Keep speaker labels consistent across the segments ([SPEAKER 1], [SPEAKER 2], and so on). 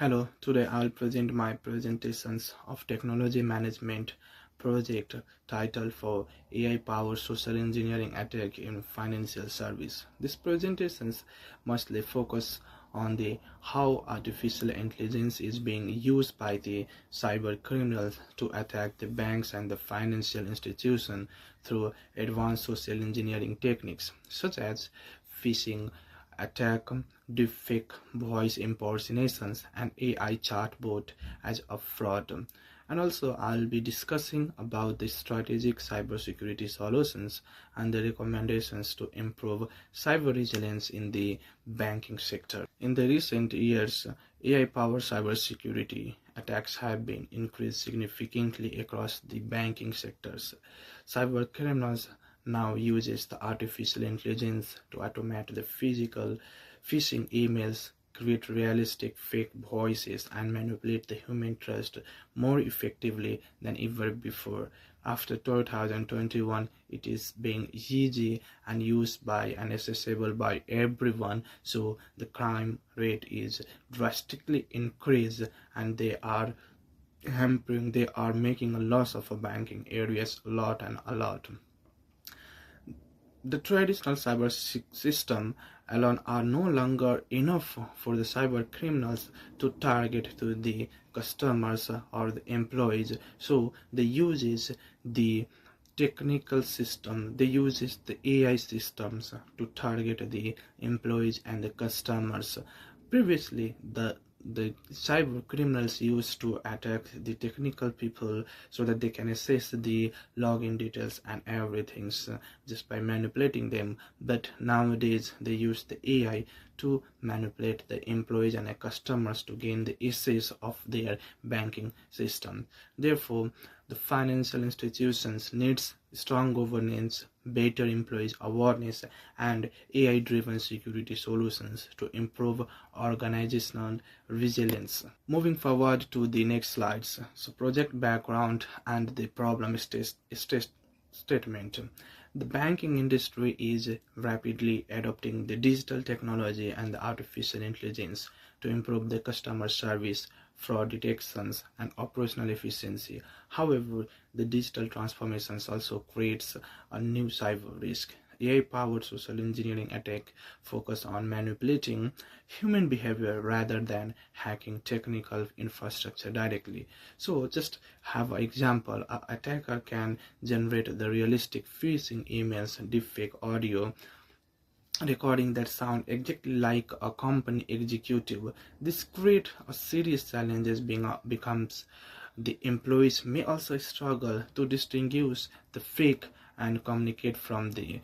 [SPEAKER 1] Hello, today I'll present my presentations of technology management project titled for AI-powered social engineering attack in financial service. These presentations mostly focus on the how artificial intelligence is being used by the cyber criminals to attack the banks and the financial institution through advanced social engineering techniques such as phishing attack, deepfake voice impersonations, and AI chatbot as a fraud. And also, I'll be discussing about the strategic cybersecurity solutions and the recommendations to improve cyber resilience in the banking sector. In the recent years, AI-powered cybersecurity attacks have been increased significantly across the banking sectors. Cyber criminals now uses the artificial intelligence to automate the physical phishing emails, create realistic fake voices, and manipulate the human trust more effectively than ever before. After 2021, it is being easy and used by and accessible by everyone, so the crime rate is drastically increased, and they are making a loss of a banking areas a lot and a lot. The traditional cyber system alone are no longer enough for the cyber criminals to target to the customers or the employees, so they uses the technical system, they uses the AI systems to target the employees and the customers. Previously, the cyber criminals used to attack the technical people so that they can access the login details and everything, just by manipulating them. But nowadays they use the AI to manipulate the employees and the customers to gain the access of their banking system. Therefore, the financial institutions needs strong governance, better employees awareness, and AI-driven security solutions to improve organizational resilience. Moving forward to the next slides. So project background and the problem statement. The banking industry is rapidly adopting the digital technology and the artificial intelligence to improve the customer service, fraud detections, and operational efficiency. However, the digital transformations also creates a new cyber risk. AI-powered social engineering attack focus on manipulating human behavior rather than hacking technical infrastructure directly. So just have an example. An attacker can generate the realistic phishing emails, deepfake audio, recording that sound exactly like a company executive. This creates a serious challenges becomes the employees may also struggle to distinguish the fake and communicate from the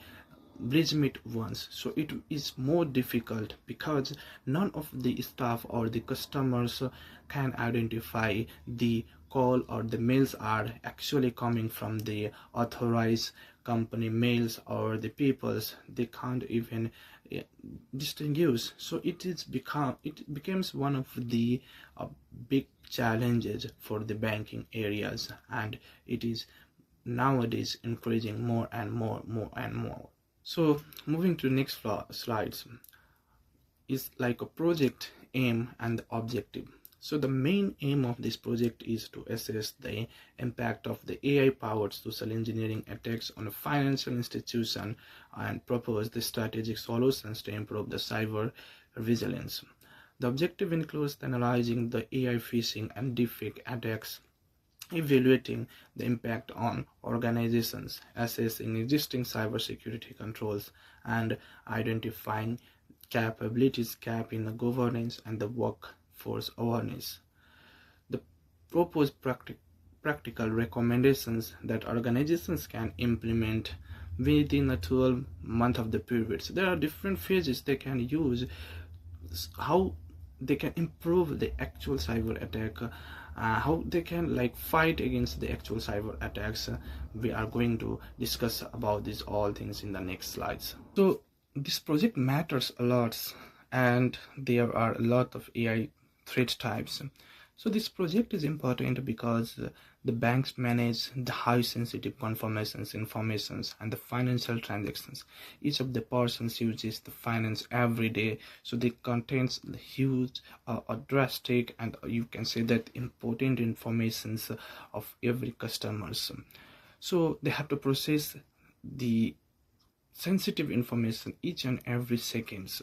[SPEAKER 1] legitimate ones, so it is more difficult because none of the staff or the customers can identify the call or the mails are actually coming from the authorized company mails or the people's. They can't even distinguish, so it becomes one of the big challenges for the banking areas, and it is nowadays increasing more and more. So moving to next slides is like a project aim and the objective. So the main aim of this project is to assess the impact of the AI-powered social engineering attacks on a financial institution and propose the strategic solutions to improve the cyber resilience. The objective includes analyzing the AI phishing and deepfake attacks, evaluating the impact on organizations, assessing existing cybersecurity controls, and identifying capabilities gap in the governance and the workforce awareness. The proposed practical recommendations that organizations can implement within a 12-month of the period. So there are different phases they can use, how they can improve the actual cyber attack, how they can like fight against the actual cyber attacks. We are going to discuss about these all things in the next slides. So this project matters a lot, and there are a lot of AI threat types. So this project is important because the banks manage the high sensitive informations and the financial transactions. Each of the persons uses the finance every day, so they contains the huge or drastic, and you can say that important informations of every customers. So they have to process the sensitive information each and every seconds.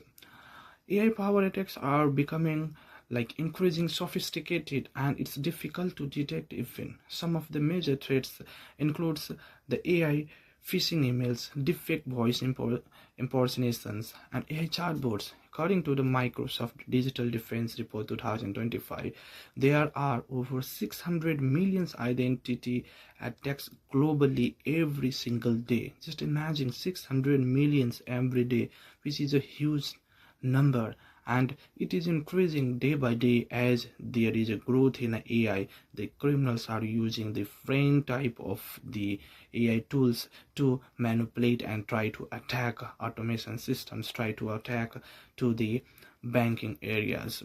[SPEAKER 1] AI power attacks are becoming like increasing sophisticated, and it's difficult to detect. Even some of the major threats includes the AI phishing emails, deepfake voice impersonations, and AI chatbots. According to the Microsoft Digital Defense Report 2025, there are over 600 million identity attacks globally every single day. Just imagine 600 millions every day, which is a huge number, and it is increasing day by day as there is a growth in AI. The criminals are using different type of the AI tools to manipulate and try to attack automation systems, try to attack to the banking areas.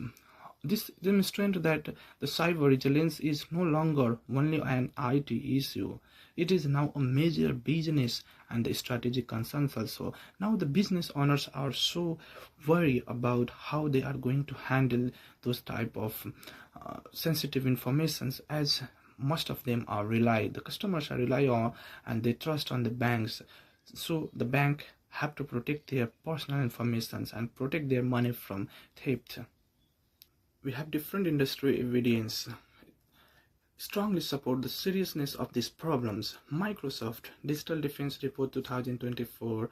[SPEAKER 1] This demonstrates that the cyber resilience is no longer only an IT issue. It is now a major business and the strategic concerns also. Now the business owners are so worried about how they are going to handle those type of sensitive informations, as most of them are the customers are rely on, and they trust on the banks. So the bank have to protect their personal informations and protect their money from theft. We have different industry evidence strongly support the seriousness of these problems. Microsoft Digital Defense Report 2024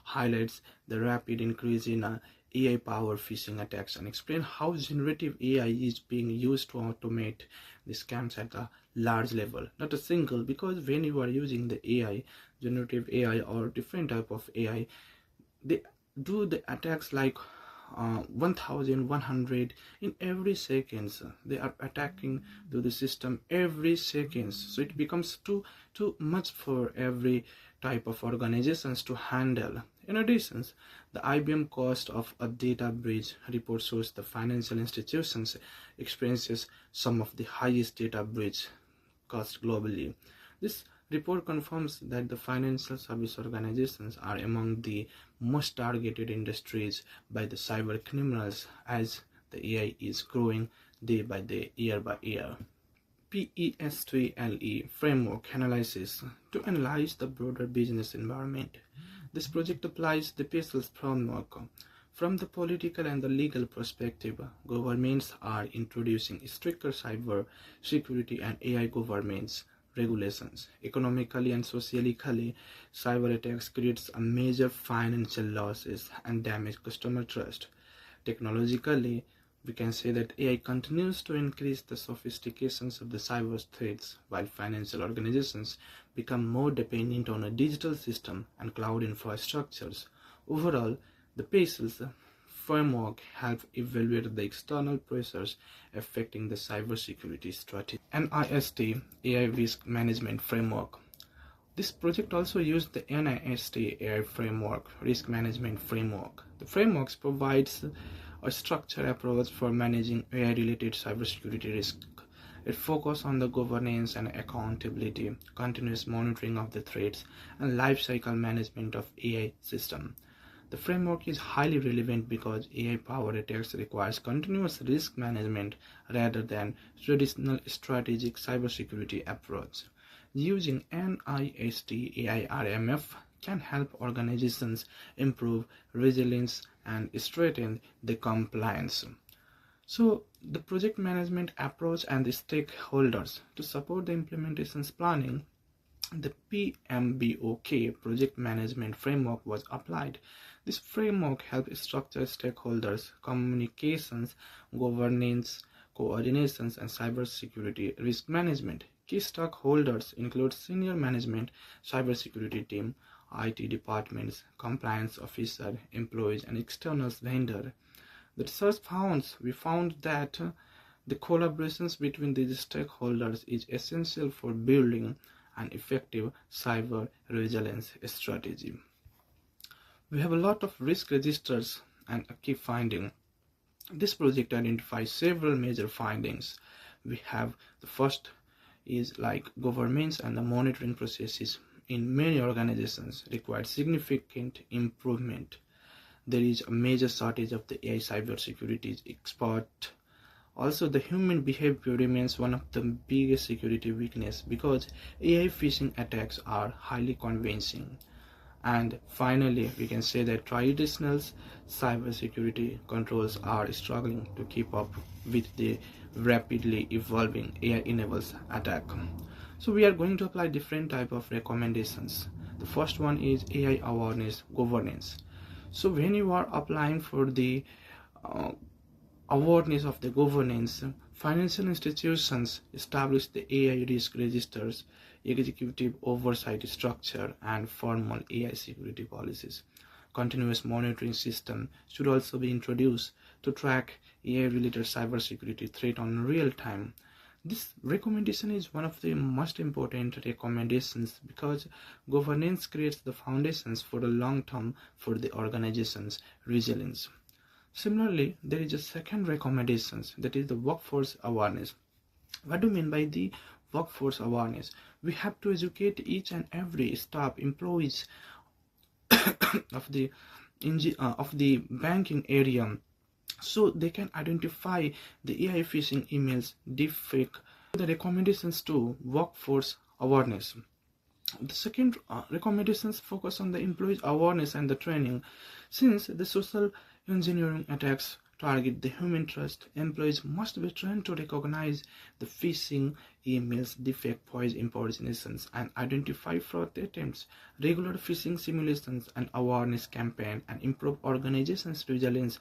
[SPEAKER 1] highlights the rapid increase in AI power phishing attacks and explain how generative AI is being used to automate the scams at a large level, not a single, because when you are using the AI, generative AI or different type of AI, they do the attacks like 1100 in every seconds. They are attacking to the system every seconds, so it becomes too much for every type of organizations to handle. In addition, the IBM cost of a data breach report shows the financial institutions experiences some of the highest data breach costs globally. This report confirms that the financial service organizations are among the most targeted industries by the cyber criminals as the AI is growing day by day, year by year. PESTLE framework analysis to analyze the broader business environment. This project applies the PESTLE framework. From the political and the legal perspective, governments are introducing stricter cyber security and AI governance regulations. Economically and socially, cyber attacks creates a major financial losses and damage customer trust. Technologically, we can say that AI continues to increase the sophistications of the cyber threats, while financial organizations become more dependent on a digital system and cloud infrastructures. Overall, the PACES framework helps evaluate the external pressures affecting the cybersecurity strategy. NIST AI Risk Management Framework. This project also used the NIST AI Framework, Risk Management Framework. The framework provides a structured approach for managing AI-related cybersecurity risk. It focuses on the governance and accountability, continuous monitoring of the threats, and lifecycle management of AI system. The framework is highly relevant because AI-powered attacks requires continuous risk management rather than traditional strategic cybersecurity approach. Using NIST AIRMF can help organizations improve resilience and strengthen the compliance. So the project management approach and the stakeholders to support the implementations planning, the PMBOK project management framework was applied. This framework helps structure stakeholders, communications, governance, coordinations, and cybersecurity risk management. Key stakeholders include senior management, cybersecurity team, IT departments, compliance officer, employees, and external vendor. The research we found that the collaborations between these stakeholders is essential for building an effective cyber resilience strategy. We have a lot of risk registers and a key finding. This project identifies several major findings. we have the first is like governments and the monitoring processes in many organizations require significant improvement. There is a major shortage of the AI cybersecurity expert. Also, the human behavior remains one of the biggest security weakness because AI phishing attacks are highly convincing. And finally, we can say that traditional cybersecurity controls are struggling to keep up with the rapidly evolving AI-enabled attack. So we are going to apply different type of recommendations. The first one is AI awareness governance. So when you are applying for the uh, awareness of the governance, financial institutions establish the AI risk registers, executive oversight structure, and formal AI security policies. Continuous monitoring system should also be introduced to track AI-related cybersecurity threat on real time. This recommendation is one of the most important recommendations because governance creates the foundations for the long term for the organization's resilience. Similarly, there is a second recommendation, that is the workforce awareness. What do you mean by the workforce awareness? We have to educate each and every staff, employees of the banking area, so they can identify the AI phishing emails, deepfake. The recommendations to workforce awareness. The second recommendations focus on the employees' awareness and the training. Since the social engineering attacks target the human trust, employees must be trained to recognize the phishing emails, defect voice impersonations, and identify fraud attempts. Regular phishing simulations and awareness campaign and improve organizations' resilience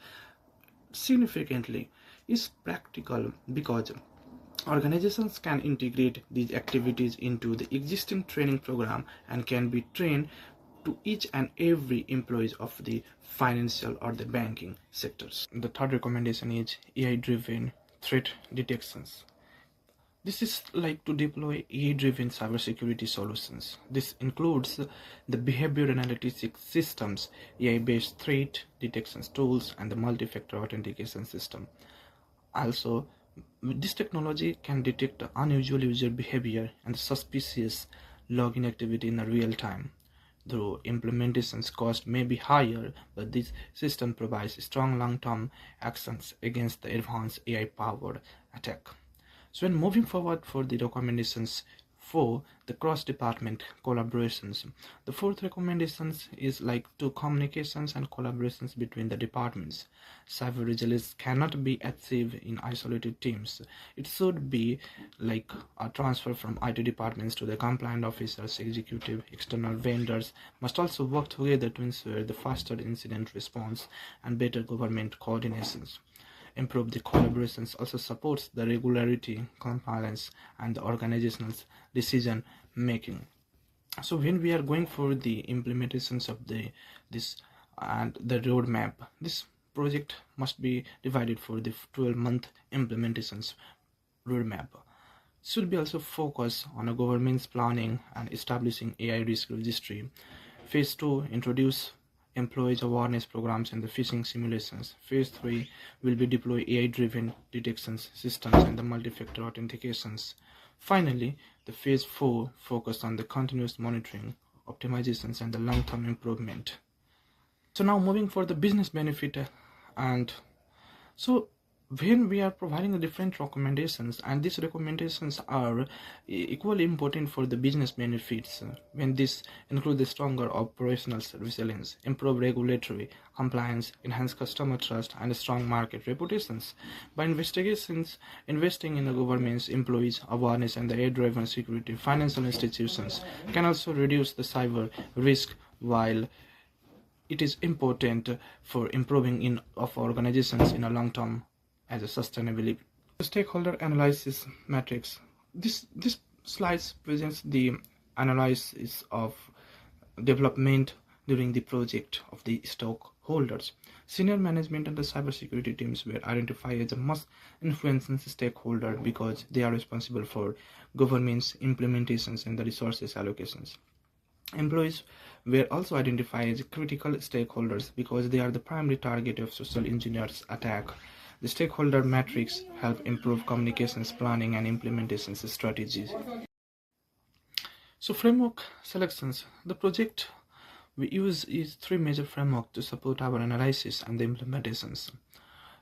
[SPEAKER 1] significantly is practical because organizations can integrate these activities into the existing training program and can be trained to each and every employees of the financial or the banking sectors. The third recommendation is AI-driven threat detections. This is like to deploy AI-driven cybersecurity solutions. This includes the behavior analytics systems, AI-based threat detection tools, and the multi-factor authentication system. Also, this technology can detect unusual user behavior and suspicious login activity in real time. Though implementation's cost may be higher, but this system provides strong long-term actions against the advanced AI-powered attack. So when moving forward for the recommendations for the cross-department collaborations, the fourth recommendations is like to communications and collaborations between the departments. Cyber resilience cannot be achieved in isolated teams. It should be like a transfer from IT departments to the compliant officers, executive, external vendors must also work together to ensure the faster incident response and better government coordinations. Improve the collaborations also supports the regularity, compliance, and the organizational decision making. So when we are going for the implementations of this and the roadmap, this project must be divided for the 12-month implementations roadmap. Should be also focus on a government's planning and establishing AI risk registry. Phase 2 introduce employees awareness programs and the phishing simulations. Phase 3 will be deploy AI-driven detection systems and the multi-factor authentications. Finally, the phase 4 focused on the continuous monitoring, optimizations, and the long-term improvement. So now moving for the business benefit, and so when we are providing the different recommendations, and these recommendations are equally important for the business benefits, when this include the stronger operational resilience, improve regulatory compliance, enhance customer trust, and strong market reputations. By investing in the government's employees awareness and the AI-driven security, financial institutions can also reduce the cyber risk, while it is important for improving in of organizations in a long term as a sustainability. The stakeholder analysis matrix. This slide presents the analysis of development during the project of the stockholders. Senior management and the cybersecurity teams were identified as the most influential stakeholder because they are responsible for government's implementations and the resources allocations. Employees were also identified as critical stakeholders because they are the primary target of social engineers attack. The stakeholder matrix help improve communications planning and implementation strategies. So framework selections. The project we use is three major frameworks to support our analysis and the implementations.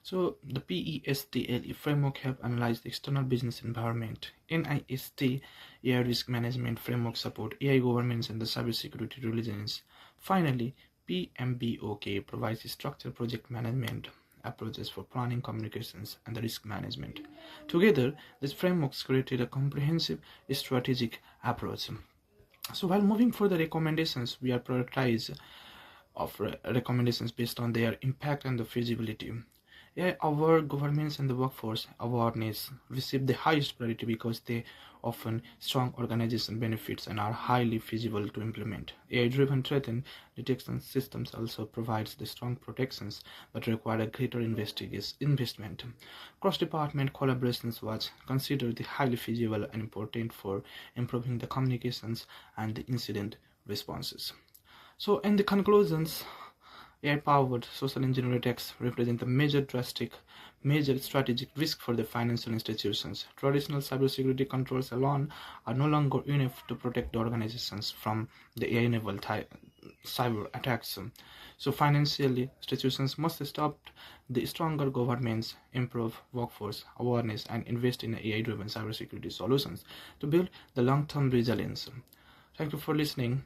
[SPEAKER 1] So the PESTLE framework help analyze the external business environment. NIST AI risk management framework support AI governance and the cybersecurity resilience. Finally, PMBOK provides structured project management approaches for planning, communications, and the risk management. Together, these frameworks created a comprehensive strategic approach. So while moving for the recommendations, we are prioritized of recommendations based on their impact and the feasibility. Our governments and the workforce awareness receive the highest priority because they often strong organization benefits and are highly feasible to implement. AI-driven threat and detection systems also provides the strong protections but require a greater investment. Cross-department collaborations was considered the highly feasible and important for improving the communications and the incident responses. So in the conclusions, AI-powered social engineering attacks represent a major strategic risk for the financial institutions. Traditional cybersecurity controls alone are no longer enough to protect the organizations from the AI-enabled cyber attacks. So financial institutions must adopt the stronger governments, improve workforce awareness, and invest in AI-driven cybersecurity solutions to build the long-term resilience. Thank you for listening.